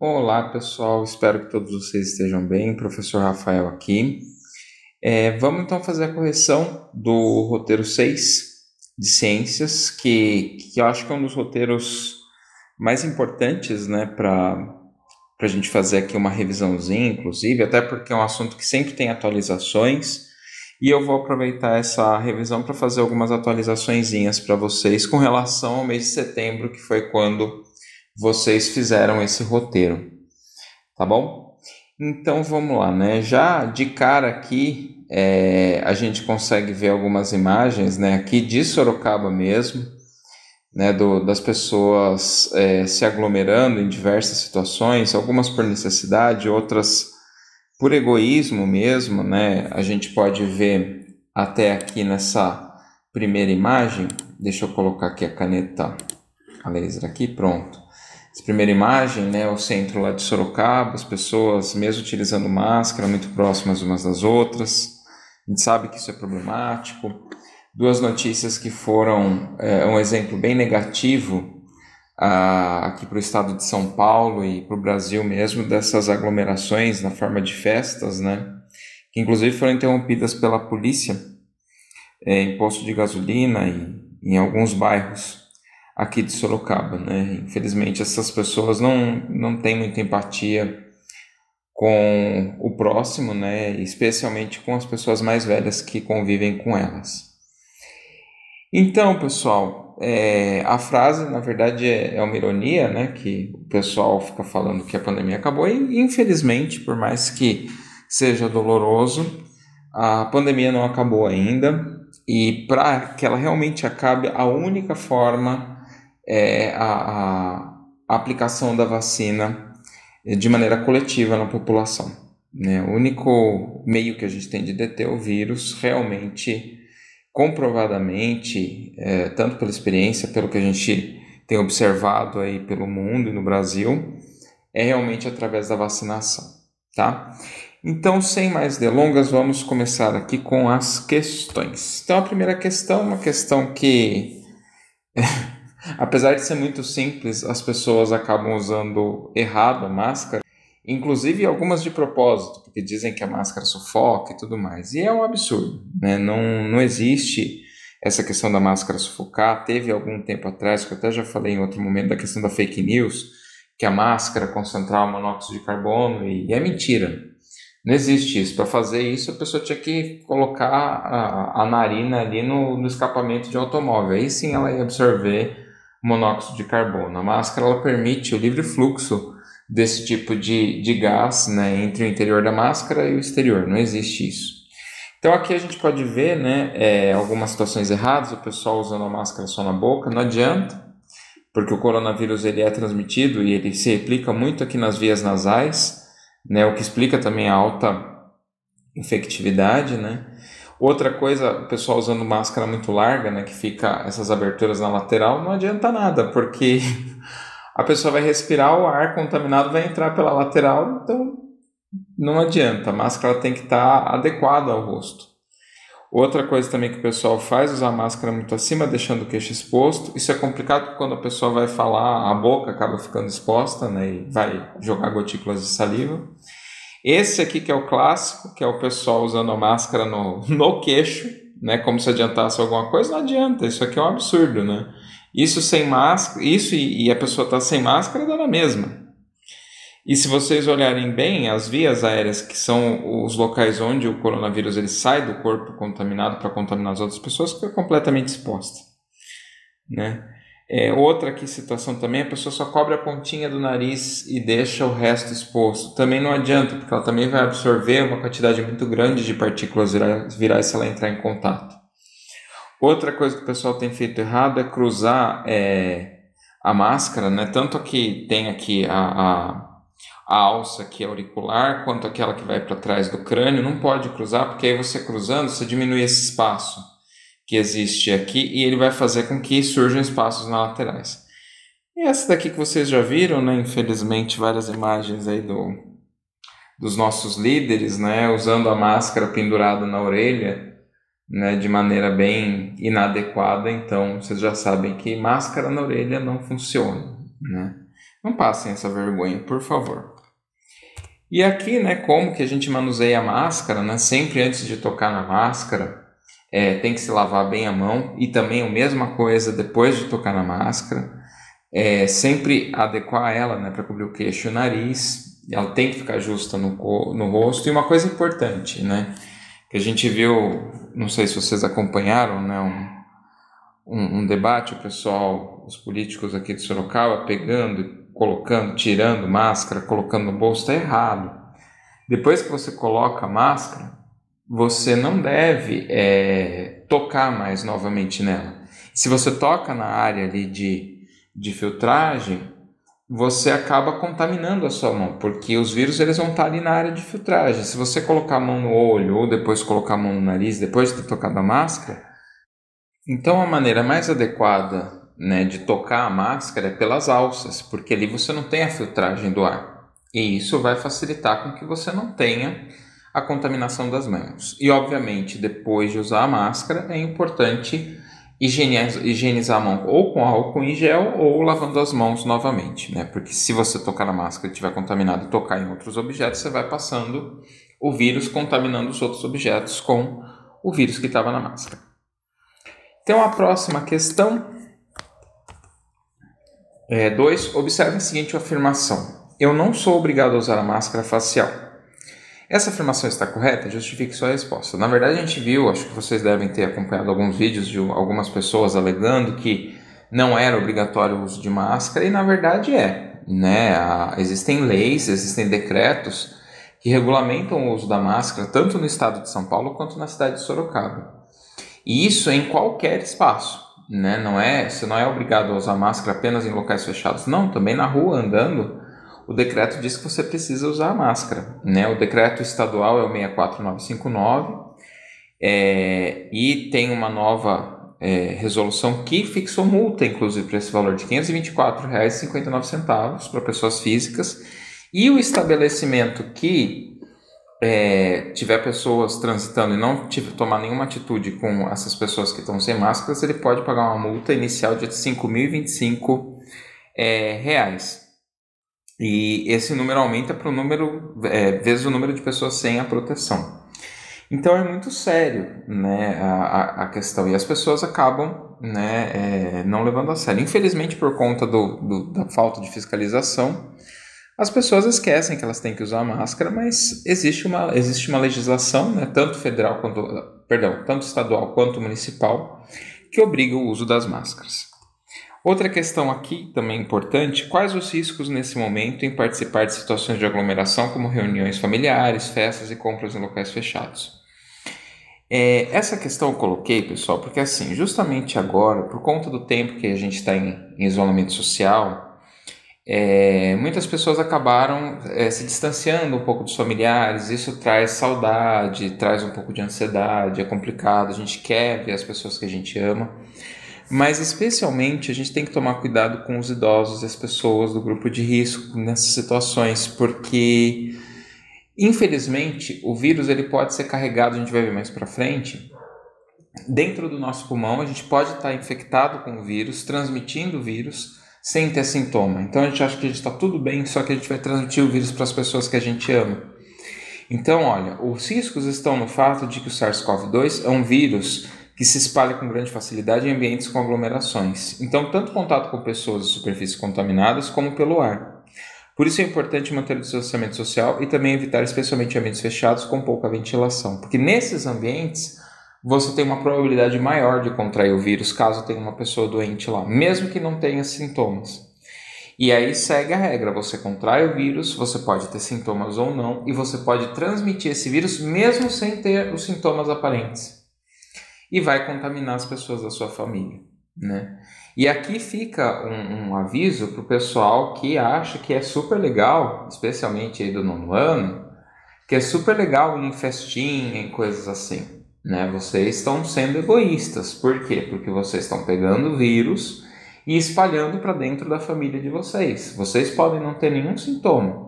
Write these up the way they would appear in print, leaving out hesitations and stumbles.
Olá, pessoal. Espero que todos vocês estejam bem. Professor Rafael aqui. Vamos então fazer a correção do roteiro 6 de ciências, que eu acho que é um dos roteiros mais importantes, né, para a gente fazer aqui uma revisãozinha, inclusive, até porque é um assunto que sempre tem atualizações. E eu vou aproveitar essa revisão para fazer algumas atualizaçõezinhas para vocês com relação ao mês de setembro, que foi quando vocês fizeram esse roteiro, tá bom? Então vamos lá, né? Já de cara aqui, a gente consegue ver algumas imagens, né? Aqui de Sorocaba mesmo, né? Das pessoas se aglomerando em diversas situações, algumas por necessidade, outras por egoísmo mesmo, né? A gente pode ver até aqui nessa primeira imagem. Deixa eu colocar aqui a caneta a laser aqui, pronto. Essa primeira imagem, né, o centro lá de Sorocaba, as pessoas, mesmo utilizando máscara, muito próximas umas das outras. A gente sabe que isso é problemático. Duas notícias que foram um exemplo bem negativo aqui para o estado de São Paulo e para o Brasil mesmo, dessas aglomerações na forma de festas, né, que inclusive foram interrompidas pela polícia em posto de gasolina e em alguns bairros aqui de Sorocaba, né? Infelizmente essas pessoas não têm muita empatia com o próximo, né? Especialmente com as pessoas mais velhas que convivem com elas. Então, pessoal, a frase, na verdade, é uma ironia, né? Que o pessoal fica falando que a pandemia acabou e, infelizmente, por mais que seja doloroso, a pandemia não acabou ainda. E para que ela realmente acabe, a única forma é a aplicação da vacina de maneira coletiva na população, né? O único meio que a gente tem de deter o vírus, realmente, comprovadamente, tanto pela experiência, pelo que a gente tem observado aí pelo mundo e no Brasil, é realmente através da vacinação, tá? Então, sem mais delongas, vamos começar aqui com as questões. Então, a primeira questão é uma questão que apesar de ser muito simples, as pessoas acabam usando errado a máscara, inclusive algumas de propósito, porque dizem que a máscara sufoca e tudo mais. E é um absurdo, né? Não existe essa questão da máscara sufocar. Teve algum tempo atrás, que eu até já falei em outro momento, da questão da fake news, que a máscara concentrava monóxido de carbono, e é mentira. Não existe isso. Para fazer isso, a pessoa tinha que colocar a narina ali no escapamento de automóvel. Aí sim ela ia absorver monóxido de carbono. A máscara ela permite o livre fluxo desse tipo de gás, né, entre o interior da máscara e o exterior. Não existe isso. Então aqui a gente pode ver, né, algumas situações erradas, o pessoal usando a máscara só na boca. Não adianta, porque o coronavírus ele é transmitido e ele se replica muito aqui nas vias nasais, né, o que explica também a alta infectividade, né? Outra coisa, o pessoal usando máscara muito larga, né, que fica essas aberturas na lateral, não adianta nada, porque a pessoa vai respirar, o ar contaminado vai entrar pela lateral, então não adianta, a máscara tem que estar adequada ao rosto. Outra coisa também que o pessoal faz, usar a máscara muito acima, deixando o queixo exposto. Isso é complicado porque quando a pessoa vai falar, a boca acaba ficando exposta, né, e vai jogar gotículas de saliva. Esse aqui que é o clássico, que é o pessoal usando a máscara no queixo, né, como se adiantasse alguma coisa. Não adianta, isso aqui é um absurdo, né? Isso sem máscara, isso e a pessoa está sem máscara dá na mesma. E se vocês olharem bem, as vias aéreas, que são os locais onde o coronavírus ele sai do corpo contaminado para contaminar as outras pessoas, fica completamente exposta, né? Outra aqui situação também, a pessoa só cobre a pontinha do nariz e deixa o resto exposto. Também não adianta, porque ela também vai absorver uma quantidade muito grande de partículas virais se ela entrar em contato. Outra coisa que o pessoal tem feito errado é cruzar a máscara, né? Tanto que tem aqui a alça que é auricular, quanto aquela que vai para trás do crânio, não pode cruzar, porque aí você cruzando, você diminui esse espaço que existe aqui e ele vai fazer com que surjam espaços nas laterais. E essa daqui que vocês já viram, né? Infelizmente, várias imagens aí dos nossos líderes, né? Usando a máscara pendurada na orelha, né? De maneira bem inadequada. Então, vocês já sabem que máscara na orelha não funciona, né? Não passem essa vergonha, por favor. E aqui, né, como que a gente manuseia a máscara, né? Sempre antes de tocar na máscara, tem que se lavar bem a mão, e também a mesma coisa depois de tocar na máscara. Sempre adequar ela, né, para cobrir o queixo e o nariz. Ela tem que ficar justa no rosto. E uma coisa importante, né, que a gente viu, não sei se vocês acompanharam, né, um debate, o pessoal, os políticos aqui de Sorocaba, pegando, colocando, tirando máscara, colocando no bolso, está errado. Depois que você coloca a máscara, você não deve tocar mais novamente nela. Se você toca na área ali de filtragem, você acaba contaminando a sua mão, porque os vírus eles vão estar ali na área de filtragem. Se você colocar a mão no olho ou depois colocar a mão no nariz, depois de ter tocado a máscara, então a maneira mais adequada, né, de tocar a máscara é pelas alças, porque ali você não tem a filtragem do ar. E isso vai facilitar com que você não tenha a contaminação das mãos. E obviamente, depois de usar a máscara, é importante higienizar a mão ou com álcool em gel ou lavando as mãos novamente, né? Porque se você tocar na máscara e estiver contaminado e tocar em outros objetos, você vai passando o vírus, contaminando os outros objetos com o vírus que estava na máscara. Então, a próxima questão 2. Observe a seguinte afirmação: eu não sou obrigado a usar a máscara facial. Essa afirmação está correta? Justifique sua resposta. Na verdade, a gente viu, acho que vocês devem ter acompanhado alguns vídeos de algumas pessoas alegando que não era obrigatório o uso de máscara, e na verdade né? Existem leis, existem decretos que regulamentam o uso da máscara, tanto no estado de São Paulo quanto na cidade de Sorocaba. E isso em qualquer espaço, né? Você não é obrigado a usar máscara apenas em locais fechados, não, também na rua, andando. O decreto diz que você precisa usar a máscara, né? O decreto estadual é o 64959 e tem uma nova resolução que fixou multa, inclusive, para esse valor de R$ 524,59 para pessoas físicas. E o estabelecimento que tiver pessoas transitando e não tomar nenhuma atitude com essas pessoas que estão sem máscaras, ele pode pagar uma multa inicial de R$ 5.025. E esse número aumenta para o número, vezes o número de pessoas sem a proteção. Então é muito sério, né, a questão, e as pessoas acabam, né, não levando a sério. Infelizmente, por conta da falta de fiscalização, as pessoas esquecem que elas têm que usar máscara, mas existe uma legislação, né, tanto estadual quanto municipal, que obriga o uso das máscaras. Outra questão aqui, também importante: quais os riscos nesse momento em participar de situações de aglomeração, como reuniões familiares, festas e compras em locais fechados? Essa questão eu coloquei, pessoal, porque assim, justamente agora, por conta do tempo que a gente está em isolamento social, muitas pessoas acabaram se distanciando um pouco dos familiares. Isso traz saudade, traz um pouco de ansiedade, é complicado, a gente quer ver as pessoas que a gente ama. Mas especialmente a gente tem que tomar cuidado com os idosos e as pessoas do grupo de risco nessas situações, porque infelizmente o vírus ele pode ser carregado, a gente vai ver mais para frente, dentro do nosso pulmão. A gente pode estar infectado com o vírus, transmitindo o vírus sem ter sintoma. Então a gente acha que a gente está tudo bem, só que a gente vai transmitir o vírus para as pessoas que a gente ama. Então, olha, os riscos estão no fato de que o SARS-CoV-2 é um vírus que se espalha com grande facilidade em ambientes com aglomerações. Então, tanto contato com pessoas e superfícies contaminadas, como pelo ar. Por isso é importante manter o distanciamento social e também evitar especialmente ambientes fechados com pouca ventilação, porque nesses ambientes você tem uma probabilidade maior de contrair o vírus caso tenha uma pessoa doente lá, mesmo que não tenha sintomas. E aí segue a regra: você contrai o vírus, você pode ter sintomas ou não, e você pode transmitir esse vírus mesmo sem ter os sintomas aparentes. E vai contaminar as pessoas da sua família, né? E aqui fica um aviso para o pessoal que acha que é super legal, especialmente aí do 9º ano, que é super legal ir em festinha, em coisas assim, né? Vocês estão sendo egoístas. Por quê? Porque vocês estão pegando o vírus e espalhando para dentro da família de vocês. Vocês podem não ter nenhum sintoma,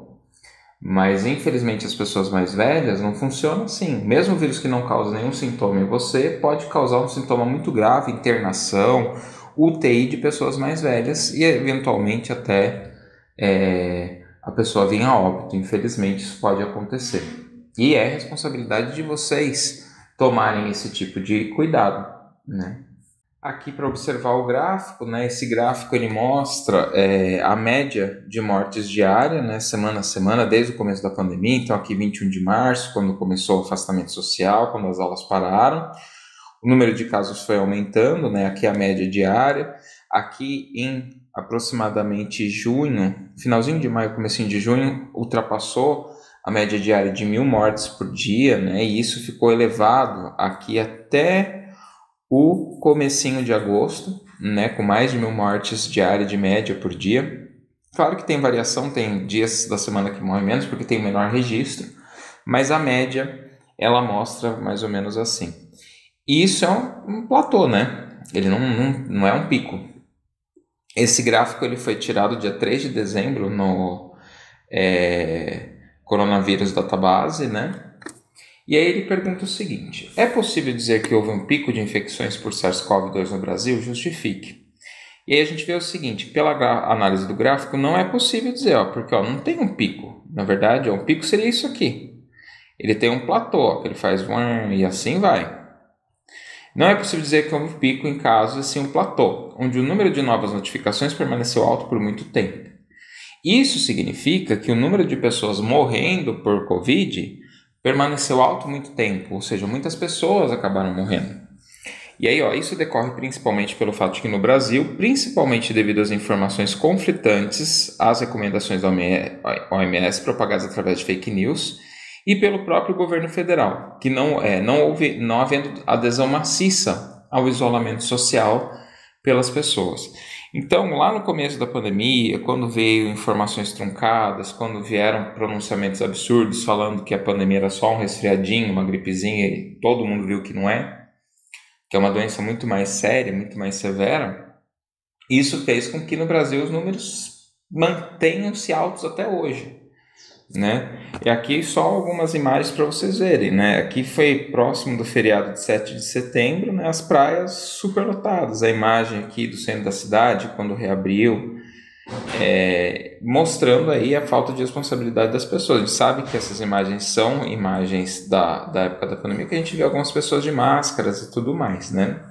mas infelizmente as pessoas mais velhas não funcionam assim. Mesmo o vírus que não causa nenhum sintoma em você pode causar um sintoma muito grave, internação, UTI de pessoas mais velhas e eventualmente até a pessoa vir a óbito. Infelizmente, isso pode acontecer. E é responsabilidade de vocês tomarem esse tipo de cuidado, né? Aqui para observar o gráfico, né? Esse gráfico ele mostra a média de mortes diária, né? Semana a semana, desde o começo da pandemia. Então aqui 21 de março, quando começou o afastamento social, quando as aulas pararam. O número de casos foi aumentando, né? Aqui a média diária. Aqui em aproximadamente junho, finalzinho de maio, comecinho de junho, ultrapassou a média diária de 1.000 mortes por dia, né? E isso ficou elevado aqui até o comecinho de agosto, né? Com mais de 1.000 mortes diárias de média por dia. Claro que tem variação, tem dias da semana que morrem menos, porque tem menor registro, mas a média, ela mostra mais ou menos assim. E isso é um platô, né? Ele não é um pico. Esse gráfico ele foi tirado dia 3 de dezembro no Coronavírus Database, né? E aí ele pergunta o seguinte: é possível dizer que houve um pico de infecções por SARS-CoV-2 no Brasil? Justifique. E aí a gente vê o seguinte: pela análise do gráfico, não é possível dizer, porque não tem um pico. Na verdade, um pico seria isso aqui. Ele tem um platô, que ele faz e assim vai. Não é possível dizer que houve um pico em casos assim um platô, onde o número de novas notificações permaneceu alto por muito tempo. Isso significa que o número de pessoas morrendo por Covid permaneceu alto muito tempo, ou seja, muitas pessoas acabaram morrendo. E aí, isso decorre principalmente pelo fato de que no Brasil, principalmente devido às informações conflitantes, às recomendações da OMS propagadas através de fake news, e pelo próprio governo federal, que não havendo adesão maciça ao isolamento social pelas pessoas. Então, lá no começo da pandemia, quando veio informações truncadas, quando vieram pronunciamentos absurdos falando que a pandemia era só um resfriadinho, uma gripezinha, e todo mundo viu que não é, que é uma doença muito mais séria, muito mais severa, isso fez com que no Brasil os números mantenham-se altos até hoje, né? E aqui só algumas imagens para vocês verem, né? Aqui foi próximo do feriado de 7 de setembro, né? As praias superlotadas. A imagem aqui do centro da cidade, quando reabriu, mostrando aí a falta de responsabilidade das pessoas. A gente sabe que essas imagens são imagens da época da pandemia, que a gente vê algumas pessoas de máscaras e tudo mais, né?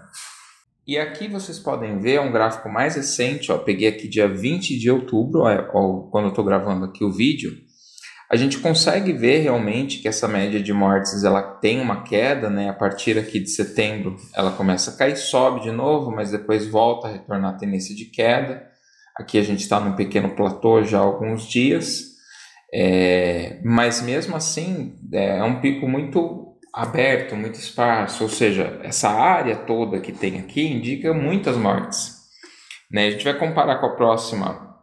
E aqui vocês podem ver um gráfico mais recente, peguei aqui dia 20 de outubro, quando eu estou gravando aqui o vídeo. A gente consegue ver realmente que essa média de mortes ela tem uma queda, né? A partir aqui de setembro ela começa a cair, sobe de novo, mas depois volta a retornar à tendência de queda. Aqui a gente está num pequeno platô já há alguns dias, mas mesmo assim é um pico muito aberto, muito esparso, ou seja, essa área toda que tem aqui indica muitas mortes, né? A gente vai comparar com a próxima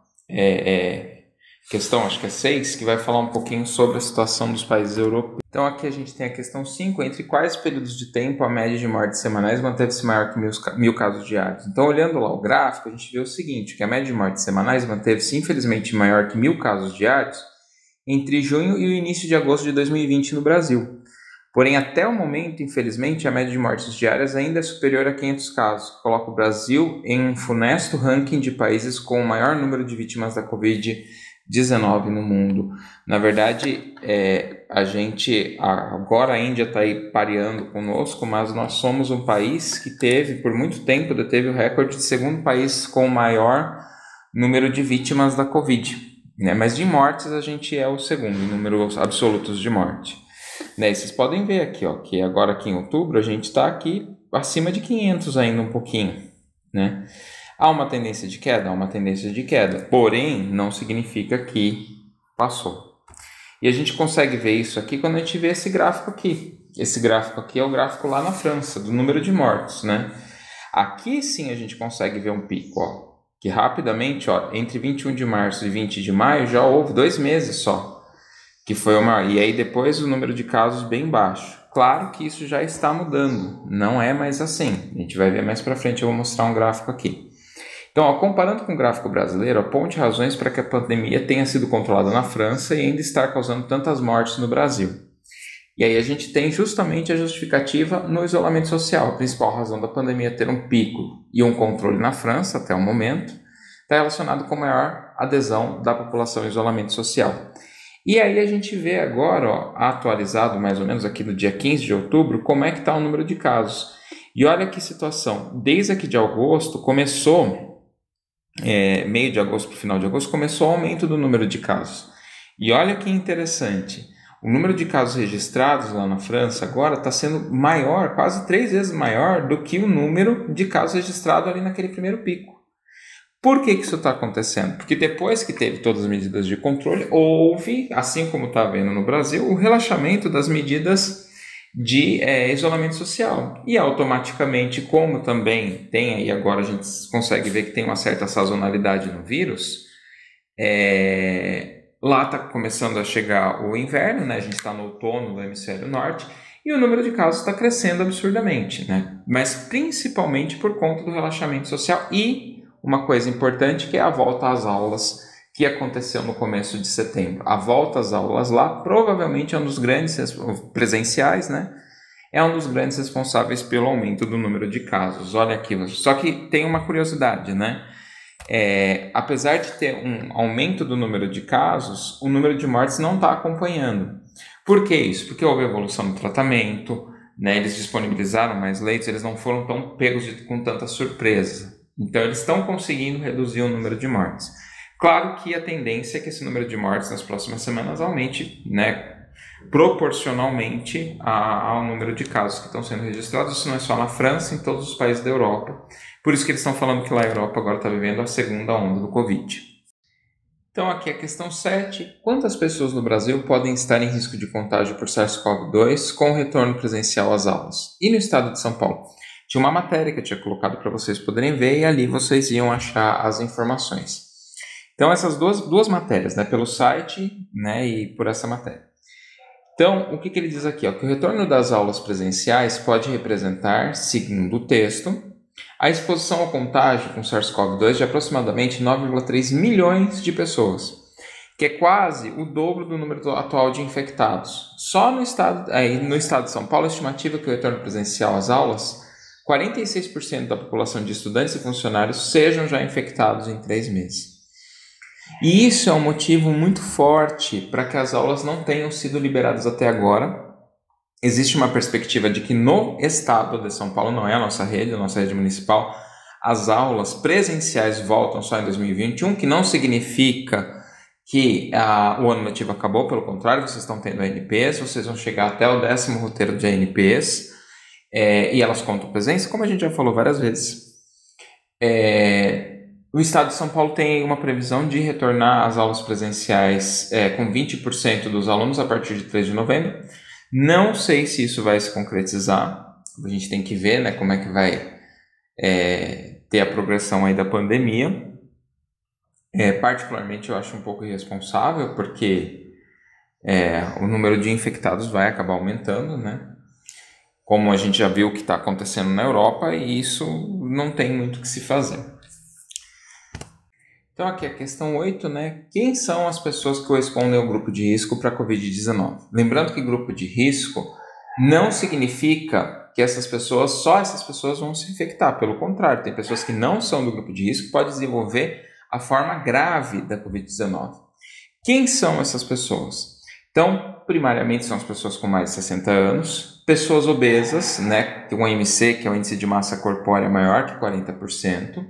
questão, acho que é 6, que vai falar um pouquinho sobre a situação dos países europeus. Então aqui a gente tem a questão 5, entre quais períodos de tempo a média de mortes semanais manteve-se maior que 1.000 casos diários. Então olhando lá o gráfico, a gente vê o seguinte, que a média de mortes semanais manteve-se infelizmente maior que 1.000 casos diários entre junho e o início de agosto de 2020 no Brasil. Porém, até o momento, infelizmente, a média de mortes diárias ainda é superior a 500 casos, que coloca o Brasil em um funesto ranking de países com o maior número de vítimas da Covid-19 no mundo. Na verdade, agora a Índia está aí pareando conosco, mas nós somos um país que por muito tempo, deteve o recorde de segundo país com o maior número de vítimas da Covid, né? Mas de mortes a gente é o segundo em números absolutos de morte. Né? E vocês podem ver aqui, que agora aqui em outubro a gente está aqui acima de 500 ainda um pouquinho, né? Há uma tendência de queda? Há uma tendência de queda, porém não significa que passou. E a gente consegue ver isso aqui quando a gente vê esse gráfico aqui. Esse gráfico aqui é o gráfico lá na França, do número de mortos, né? Aqui sim a gente consegue ver um pico, que rapidamente, entre 21 de março e 20 de maio já houve 2 meses só, que foi e aí depois o número de casos bem baixo. Claro que isso já está mudando, não é mais assim. A gente vai ver mais para frente, eu vou mostrar um gráfico aqui. Então, comparando com o gráfico brasileiro, aponte razões para que a pandemia tenha sido controlada na França e ainda estar causando tantas mortes no Brasil. E aí a gente tem justamente a justificativa no isolamento social. A principal razão da pandemia ter um pico e um controle na França, até o momento, está relacionado com maior adesão da população ao isolamento social. E aí a gente vê agora, atualizado mais ou menos aqui no dia 15 de outubro, como é que está o número de casos. E olha que situação, desde aqui de agosto começou, meio de agosto para o final de agosto, começou o aumento do número de casos. E olha que interessante, o número de casos registrados lá na França agora está sendo maior, quase 3 vezes maior do que o número de casos registrados ali naquele primeiro pico. Por que isso está acontecendo? Porque depois que teve todas as medidas de controle, houve, assim como está havendo no Brasil, o relaxamento das medidas de isolamento social. E automaticamente, como também tem aí agora, a gente consegue ver que tem uma certa sazonalidade no vírus, lá está começando a chegar o inverno, né? A gente está no outono do hemisfério norte, e o número de casos está crescendo absurdamente, né? Mas principalmente por conta do relaxamento social e uma coisa importante que é a volta às aulas que aconteceu no começo de setembro. A volta às aulas lá provavelmente é um dos grandes presenciais, né? É um dos grandes responsáveis pelo aumento do número de casos. Olha aqui, só que tem uma curiosidade, né? Apesar de ter um aumento do número de casos, o número de mortes não está acompanhando. Por que isso? Porque houve evolução no tratamento, né? Eles disponibilizaram mais leitos, eles não foram tão pegos com tanta surpresa. Então, eles estão conseguindo reduzir o número de mortes. Claro que a tendência é que esse número de mortes nas próximas semanas aumente, né, proporcionalmente ao número de casos que estão sendo registrados. Isso não é só na França, em todos os países da Europa. Por isso que eles estão falando que lá a Europa agora está vivendo a segunda onda do Covid. Então, aqui a questão 7. Quantas pessoas no Brasil podem estar em risco de contágio por SARS-CoV-2 com o retorno presencial às aulas? E no estado de São Paulo? Tinha uma matéria que eu tinha colocado para vocês poderem ver e ali vocês iam achar as informações. Então, essas duas matérias, né, pelo site, né, e por essa matéria. Então, o que ele diz aqui? Que o retorno das aulas presenciais pode representar, segundo o texto, a exposição ao contágio com SARS-CoV-2 de aproximadamente 9,3 milhões de pessoas, que é quase o dobro do número atual de infectados. Só no estado de São Paulo, a estimativa é que o retorno presencial às aulas 46% da população de estudantes e funcionários sejam já infectados em 3 meses. E isso é um motivo muito forte para que as aulas não tenham sido liberadas até agora. Existe uma perspectiva de que no estado de São Paulo, não é a nossa rede municipal, as aulas presenciais voltam só em 2021, que não significa que o ano letivo acabou, pelo contrário, vocês estão tendo ANPs, vocês vão chegar até o 10º roteiro de ANPs, e elas contam presença, como a gente já falou várias vezes. O estado de São Paulo tem uma previsão de retornar às aulas presenciais com 20% dos alunos a partir de 3 de novembro. Não sei se isso vai se concretizar, a gente tem que ver, né, como é que vai ter a progressão aí da pandemia. Particularmente eu acho um pouco irresponsável, porque o número de infectados vai acabar aumentando, né? Como a gente já viu o que está acontecendo na Europa, e isso não tem muito o que se fazer. Então aqui a questão 8, né? Quem são as pessoas que correspondem ao grupo de risco para a Covid-19? Lembrando que grupo de risco não significa que só essas pessoas vão se infectar. Pelo contrário, tem pessoas que não são do grupo de risco que podem desenvolver a forma grave da Covid-19. Quem são essas pessoas? Então, primariamente são as pessoas com mais de 60 anos, pessoas obesas, né, com IMC, que é o índice de massa corpórea maior que 40%,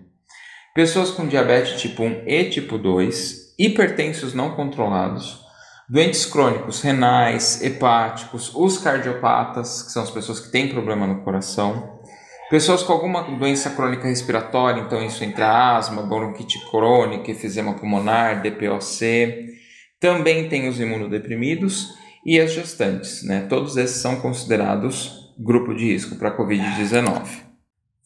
pessoas com diabetes tipo 1 e tipo 2, hipertensos não controlados, doentes crônicos renais, hepáticos, os cardiopatas, que são as pessoas que têm problema no coração, pessoas com alguma doença crônica respiratória, então isso entre asma, bronquite crônica, efizema pulmonar, DPOC. Também tem os imunodeprimidos e as gestantes, né? Todos esses são considerados grupo de risco para a Covid-19.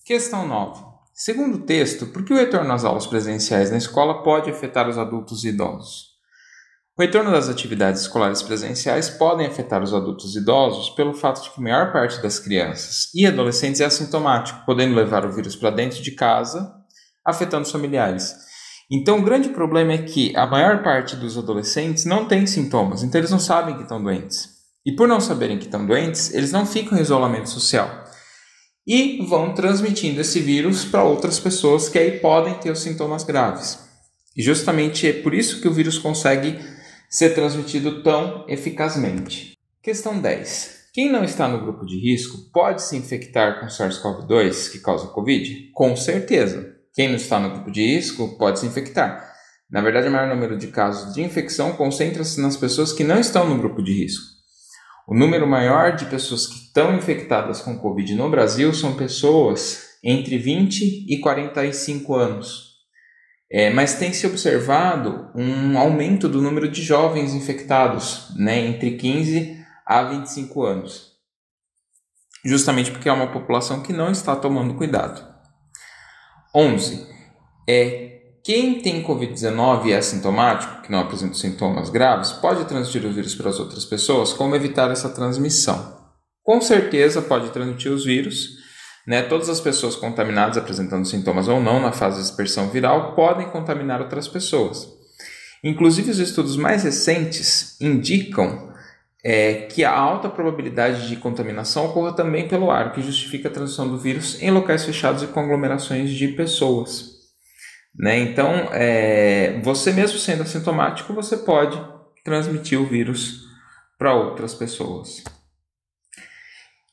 Questão 9. Segundo o texto, por que o retorno às aulas presenciais na escola pode afetar os adultos e idosos? O retorno das atividades escolares presenciais podem afetar os adultos e idosos pelo fato de que a maior parte das crianças e adolescentes é assintomático, podendo levar o vírus para dentro de casa, afetando os familiares. Então, o grande problema é que a maior parte dos adolescentes não tem sintomas, então eles não sabem que estão doentes. E por não saberem que estão doentes, eles não ficam em isolamento social. E vão transmitindo esse vírus para outras pessoas que aí podem ter os sintomas graves. E justamente é por isso que o vírus consegue ser transmitido tão eficazmente. Questão 10. Quem não está no grupo de risco pode se infectar com SARS-CoV-2 que causa Covid? Com certeza. Quem não está no grupo de risco pode se infectar. Na verdade, o maior número de casos de infecção concentra-se nas pessoas que não estão no grupo de risco. O número maior de pessoas que estão infectadas com Covid no Brasil são pessoas entre 20 e 45 anos. Mas tem se observado um aumento do número de jovens infectados, né, entre 15 a 25 anos. Justamente porque é uma população que não está tomando cuidado. 11. Quem tem Covid-19 e é assintomático, que não apresenta sintomas graves, pode transmitir o vírus para as outras pessoas. Como evitar essa transmissão? Com certeza pode transmitir os vírus, né? Todas as pessoas contaminadas apresentando sintomas ou não na fase de dispersão viral podem contaminar outras pessoas. Inclusive, os estudos mais recentes indicam que a alta probabilidade de contaminação ocorra também pelo ar, o que justifica a transmissão do vírus em locais fechados e com aglomerações de pessoas. Né? Então, você mesmo sendo assintomático, você pode transmitir o vírus para outras pessoas.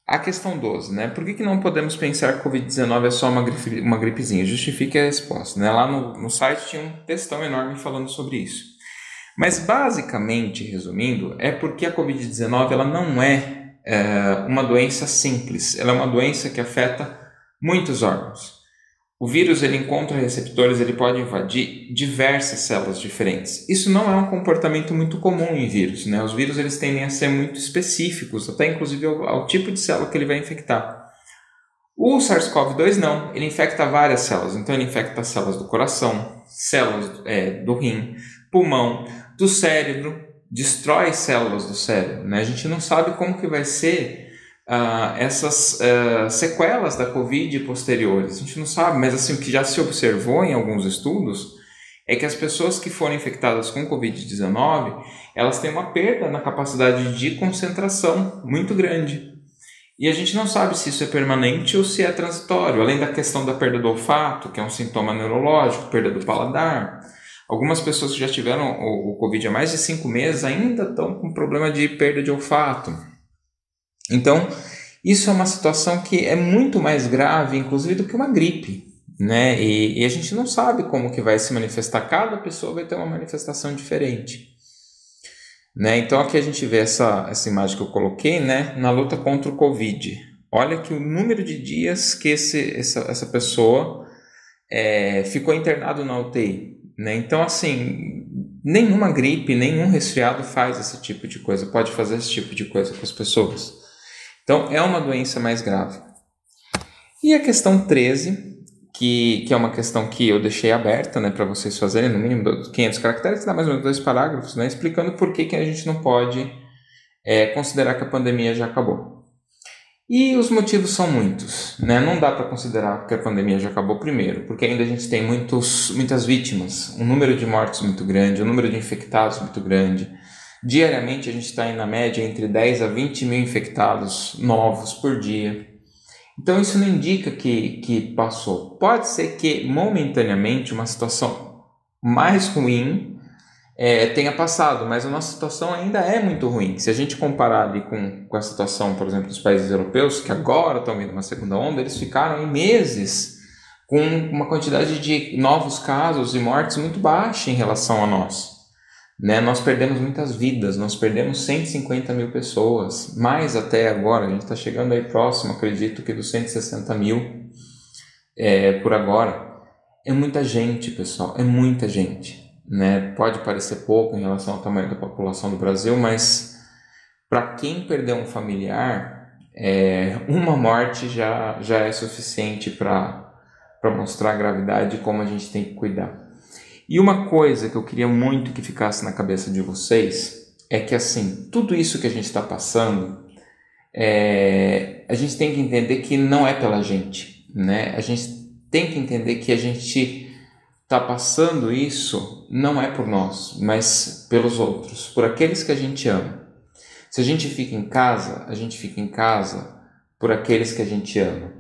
A questão 12, né? Por que não podemos pensar que Covid-19 é só uma gripezinha? Justifique a resposta. Né? Lá no site tinha um textão enorme falando sobre isso. Mas, basicamente, resumindo, é porque a Covid-19 ela não é uma doença simples. Ela é uma doença que afeta muitos órgãos. O vírus ele encontra receptores, ele pode invadir diversas células diferentes. Isso não é um comportamento muito comum em vírus, né? Os vírus eles tendem a ser muito específicos, até inclusive ao tipo de célula que ele vai infectar. O SARS-CoV-2 não, ele infecta várias células. Então ele infecta as células do coração, células do rim, pulmão, do cérebro, destrói células do cérebro, né? A gente não sabe como que vai ser essas sequelas da Covid posteriores. A gente não sabe, mas assim, o que já se observou em alguns estudos é que as pessoas que foram infectadas com Covid-19, elas têm uma perda na capacidade de concentração muito grande. E a gente não sabe se isso é permanente ou se é transitório, além da questão da perda do olfato, que é um sintoma neurológico, perda do paladar. Algumas pessoas que já tiveram o Covid há mais de 5 meses ainda estão com problema de perda de olfato. Então, isso é uma situação que é muito mais grave, inclusive, do que uma gripe, né? E a gente não sabe como que vai se manifestar. Cada pessoa vai ter uma manifestação diferente, né? Então, aqui a gente vê essa imagem que eu coloquei, né? Na luta contra o Covid. Olha que o número de dias que essa pessoa ficou internado na UTI, né? Então, assim, nenhuma gripe, nenhum resfriado faz esse tipo de coisa, pode fazer esse tipo de coisa com as pessoas. Então, é uma doença mais grave. E a questão 13, que é uma questão que eu deixei aberta, né, para vocês fazerem, no mínimo 500 caracteres, que dá mais ou menos 2 parágrafos, né, explicando por que a gente não pode considerar que a pandemia já acabou. E os motivos são muitos, né? Não dá para considerar que a pandemia já acabou primeiro, porque ainda a gente tem muitas vítimas, um número de mortes muito grande, um número de infectados muito grande. Diariamente a gente está na média entre 10 a 20 mil infectados novos por dia. Então isso não indica que passou. Pode ser que momentaneamente uma situação mais ruim tenha passado, mas a nossa situação ainda é muito ruim. Se a gente comparar ali com a situação, por exemplo, dos países europeus, que agora estão vindo uma segunda onda, eles ficaram em meses com uma quantidade de novos casos e mortes muito baixa em relação a nós. Né? Nós perdemos muitas vidas, nós perdemos 150 mil pessoas, mais até agora, a gente está chegando aí próximo, acredito que dos 160 mil por agora. É muita gente, pessoal, é muita gente. Né? Pode parecer pouco em relação ao tamanho da população do Brasil, mas para quem perdeu um familiar, uma morte já é suficiente para mostrar a gravidade e como a gente tem que cuidar. E uma coisa que eu queria muito que ficasse na cabeça de vocês é que, assim, tudo isso que a gente está passando, a gente tem que entender que não é pela gente, né? A gente tem que entender que a gente está passando isso não é por nós, mas pelos outros, por aqueles que a gente ama. Se a gente fica em casa, a gente fica em casa por aqueles que a gente ama.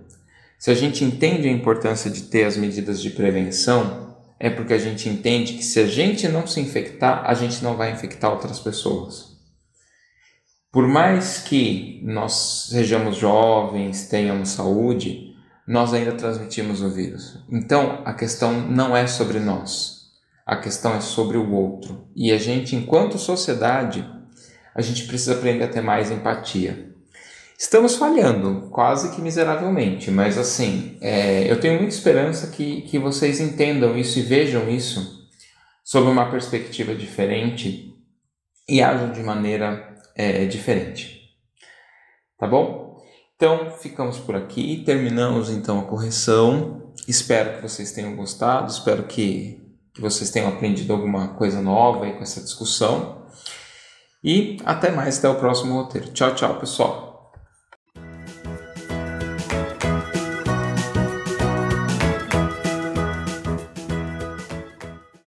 Se a gente entende a importância de ter as medidas de prevenção, é porque a gente entende que se a gente não se infectar, a gente não vai infectar outras pessoas. Por mais que nós sejamos jovens, tenhamos saúde, nós ainda transmitimos o vírus. Então, a questão não é sobre nós, a questão é sobre o outro. E a gente, enquanto sociedade, a gente precisa aprender a ter mais empatia. Estamos falhando, quase que miseravelmente, mas assim, eu tenho muita esperança que vocês entendam isso e vejam isso sob uma perspectiva diferente e ajam de maneira diferente. Tá bom? Então, ficamos por aqui, terminamos então a correção. Espero que vocês tenham gostado, espero que vocês tenham aprendido alguma coisa nova aí com essa discussão. E até mais, até o próximo roteiro. Tchau, tchau, pessoal!